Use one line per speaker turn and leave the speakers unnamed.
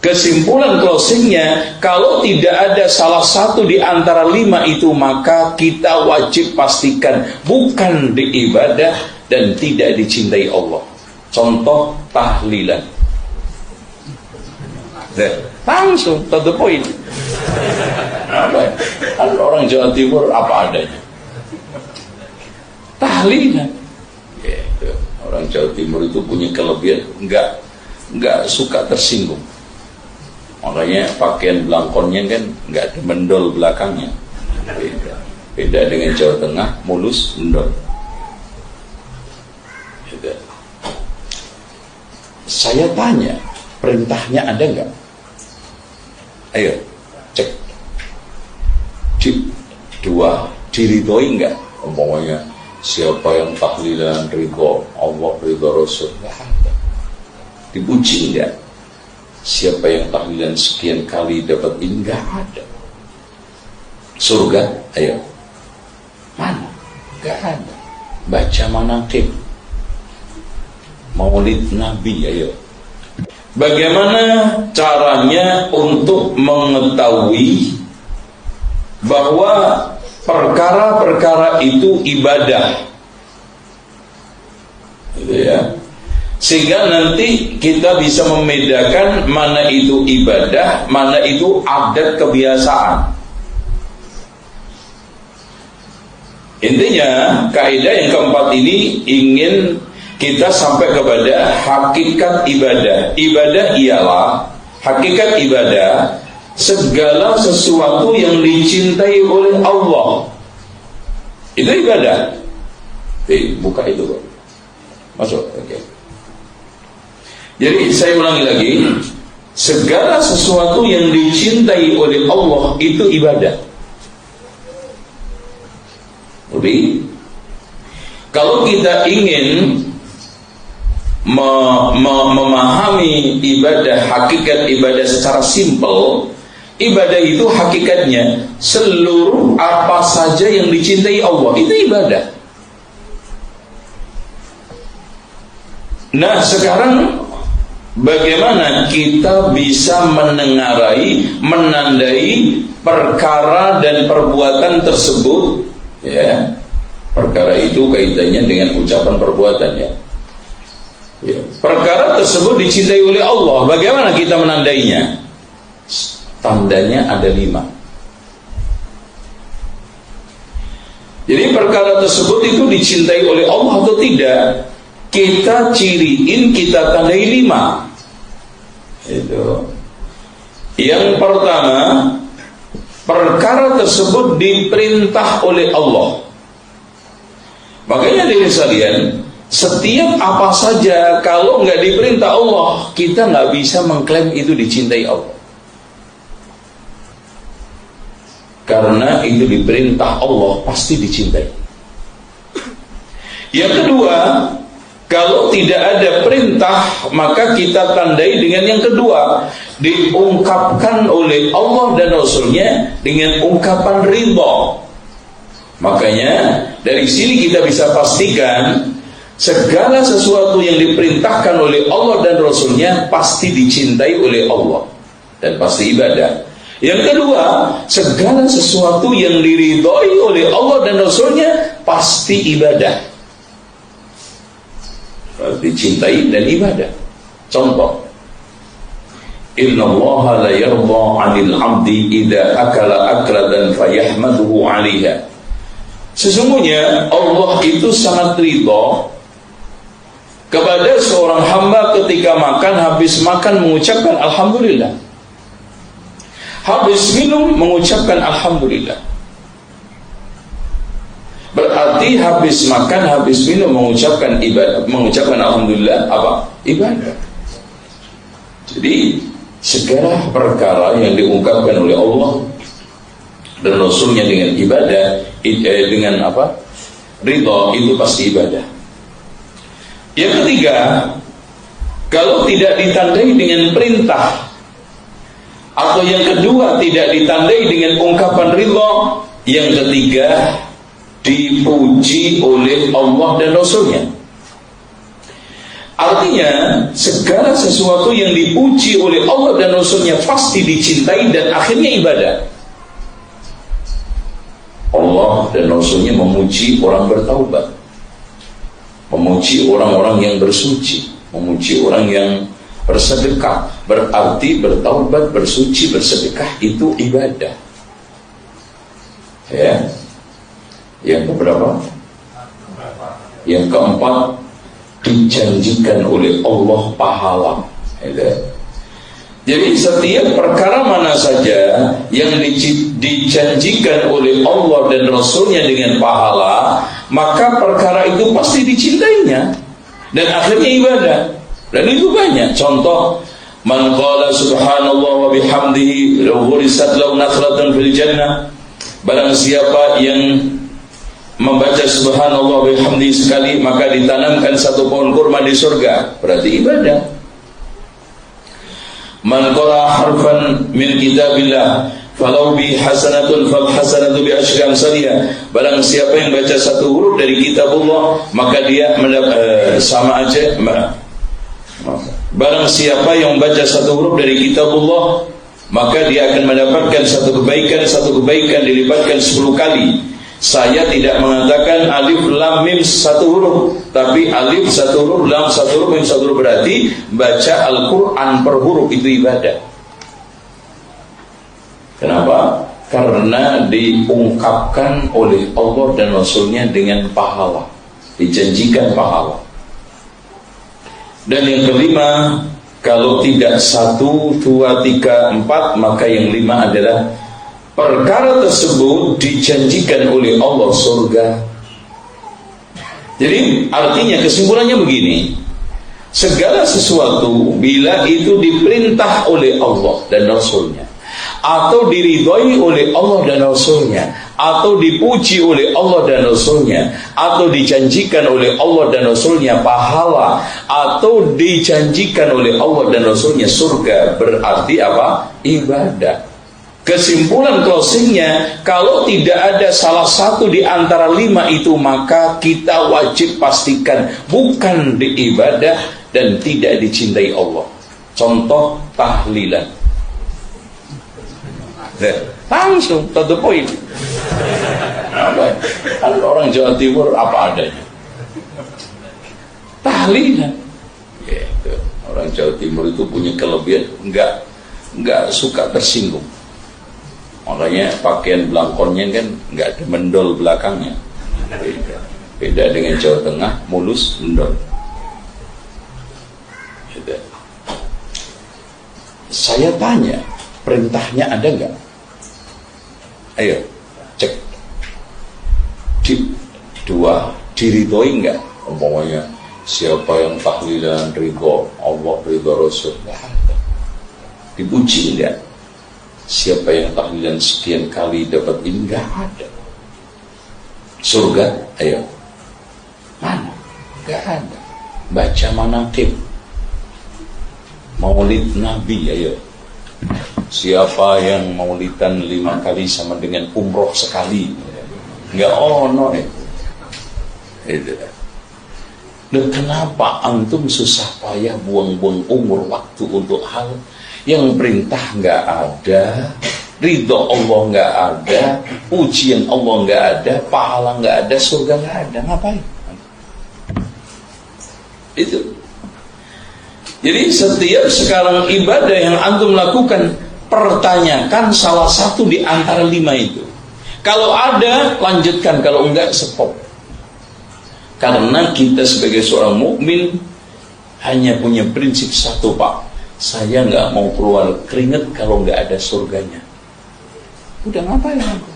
Kesimpulan closingnya, kalau tidak ada salah satu di antara 5 itu, maka kita wajib pastikan bukan diibadah dan tidak dicintai Allah. Contoh tahlilan. Langsung to the point. Apa? Kan orang Jawa Timur apa adanya. Tahlilan. Gitu. Orang Jawa Timur itu punya kelebihan, enggak suka tersinggung. Makanya pakaian belangkonnya kan enggak ada mendol belakangnya. Beda dengan Jawa Tengah, mulus mendol. Gitu. Saya tanya, perintahnya ada enggak? Ayo, cek. Cip, 2, diridhoi enggak? Umpamanya siapa yang tahlilan ridho Allah, ridho Rasul, enggak ada. Dipuji enggak? Siapa yang tahlilan sekian kali dapat ini, enggak ada. Surga, ayo. Mana? Enggak ada. Baca manaqib, Maulid Nabi, ayo. Bagaimana caranya untuk mengetahui bahwa perkara-perkara itu ibadah, gitu ya, sehingga nanti kita bisa membedakan mana itu ibadah, mana itu adat kebiasaan. Intinya kaidah yang keempat ini ingin kita sampai kepada hakikat ibadah. Ibadah ialah, hakikat ibadah, segala sesuatu yang dicintai oleh Allah. Itu ibadah. Buka itu, Pak. Masuk. Oke. Jadi saya ulangi lagi, segala sesuatu yang dicintai oleh Allah itu ibadah. Jadi kalau kita ingin memahami ibadah, hakikat ibadah secara simpel, ibadah itu hakikatnya seluruh apa saja yang dicintai Allah itu ibadah. Nah, sekarang bagaimana kita bisa menandai perkara dan perbuatan tersebut, ya? Perkara itu kaitannya dengan ucapan perbuatan, ya. Ya. Perkara tersebut dicintai oleh Allah. Bagaimana kita menandainya? Tandanya ada 5. Jadi perkara tersebut itu dicintai oleh Allah atau tidak, kita ciriin, kita tandai 5. Itu. Yang pertama, perkara tersebut diperintah oleh Allah. Makanya dari sekalian, setiap apa saja kalau nggak diperintah Allah, kita nggak bisa mengklaim itu dicintai Allah. Karena itu diperintah Allah, pasti dicintai. Yang kedua, kalau tidak ada perintah, maka kita tandai dengan yang kedua, diungkapkan oleh Allah dan Rasulnya dengan ungkapan ridha. Makanya dari sini kita bisa pastikan segala sesuatu yang diperintahkan oleh Allah dan Rasulnya pasti dicintai oleh Allah dan pasti ibadah. Yang kedua, segala sesuatu yang diridhoi oleh Allah dan Rasulnya pasti ibadah, dicintai dan ibadah. Contoh, Inna Allah la yarda 'anil 'abdi idza akala aklatan fayahmaduhu 'alaiha. Sesungguhnya Allah itu sangat ridha kepada seorang hamba ketika makan, habis makan mengucapkan alhamdulillah, habis minum mengucapkan alhamdulillah. Berarti habis makan, habis minum mengucapkan ibadah, mengucapkan alhamdulillah apa? Ibadah. Jadi segala perkara yang diungkapkan oleh Allah dan Rasulnya dengan ibadah, dengan apa? Ridha, itu pasti ibadah. Yang ketiga, kalau tidak ditandai dengan perintah, atau yang kedua tidak ditandai dengan ungkapan ridha, yang ketiga dipuji oleh Allah dan Rasulnya. Artinya segala sesuatu yang dipuji oleh Allah dan Rasulnya pasti dicintai dan akhirnya ibadah. Allah dan Rasulnya memuji orang bertaubat, memuji orang-orang yang bersuci, memuji orang yang bersedekah. Berarti bertaubat, bersuci, bersedekah itu ibadah. Ya. Yang keberapa? Yang keempat, dijanjikan oleh Allah pahala. Jadi setiap perkara mana saja yang dijanjikan oleh Allah dan Rasulnya dengan pahala, maka perkara itu pasti dicintainya dan akhirnya ibadah. Dan itu banyak contoh. Man qala subhanallah wa bihamdihi law ghurisat lahu nakhlatan fil jannah. Barang siapa yang membaca subhanallah wa bihamdihi sekali, maka ditanamkan satu pohon kurma di surga. Berarti ibadah. Man qara harfan min kitabillah falau bi hasanatun fal hasanatu bi asyri amsalha. Barang siapa yang baca satu huruf dari kitabullah, maka dia sama aja. Barang siapa yang membaca satu huruf dari kitabullah, maka dia akan mendapatkan satu kebaikan dilipatkan 10 kali. Saya tidak mengatakan alif lam mim satu huruf, tapi alif satu huruf, lam satu huruf, mim satu huruf. Berarti baca Al-Quran per huruf itu ibadah. Kenapa? Karena diungkapkan oleh Allah dan Rasulnya dengan pahala, dijanjikan pahala. Dan yang kelima, kalau tidak 1, 2, 3, 4, maka yang 5 adalah perkara tersebut dijanjikan oleh Allah surga. Jadi artinya kesimpulannya begini, segala sesuatu bila itu diperintah oleh Allah dan Rasulnya, atau diridhoi oleh Allah dan Rasulnya, atau dipuji oleh Allah dan Rasulnya, atau dijanjikan oleh Allah dan Rasulnya pahala, atau dijanjikan oleh Allah dan Rasulnya surga, berarti apa? Ibadah. Kesimpulan closingnya, kalau tidak ada salah satu di antara 5 itu, maka kita wajib pastikan bukan di ibadah dan tidak dicintai Allah. Contoh tahlilan. Langsung to the point. Kan orang Jawa Timur apa adanya. Tahlilan. Gitu. Orang Jawa Timur itu punya kelebihan, enggak suka tersinggung. Makanya pakaian belangkonnya kan enggak ada mendol belakangnya. Beda dengan Jawa Tengah, mulus mendol. Gitu. Saya tanya, perintahnya ada enggak? Ayo, cek. Dua, diridhoi enggak? Umpamanya siapa yang tahlilan ridho Allah, ridho Rasul, enggak ada. Dipuji enggak? Siapa yang tahlilan sekian kali dapat ini, enggak ada. Surga, ayo. Mana? Enggak ada. Baca manaqib, Maulid Nabi, ayo. Siapa yang maulidan 5 kali sama dengan umroh sekali? Enggak ono itu. Dan kenapa antum susah payah buang-buang umur waktu untuk hal yang perintah enggak ada, ridho Allah enggak ada, pujian Allah enggak ada, pahala enggak ada, surga enggak ada? Ngapain? Itu. Jadi setiap sekarang ibadah yang antum lakukan, pertanyakan salah satu di antara 5 itu. Kalau ada, lanjutkan. Kalau enggak, stop. Karena kita sebagai seorang mukmin hanya punya prinsip satu, Pak. Saya enggak mau keluar keringat kalau enggak ada surganya. Udah, ngapain aku?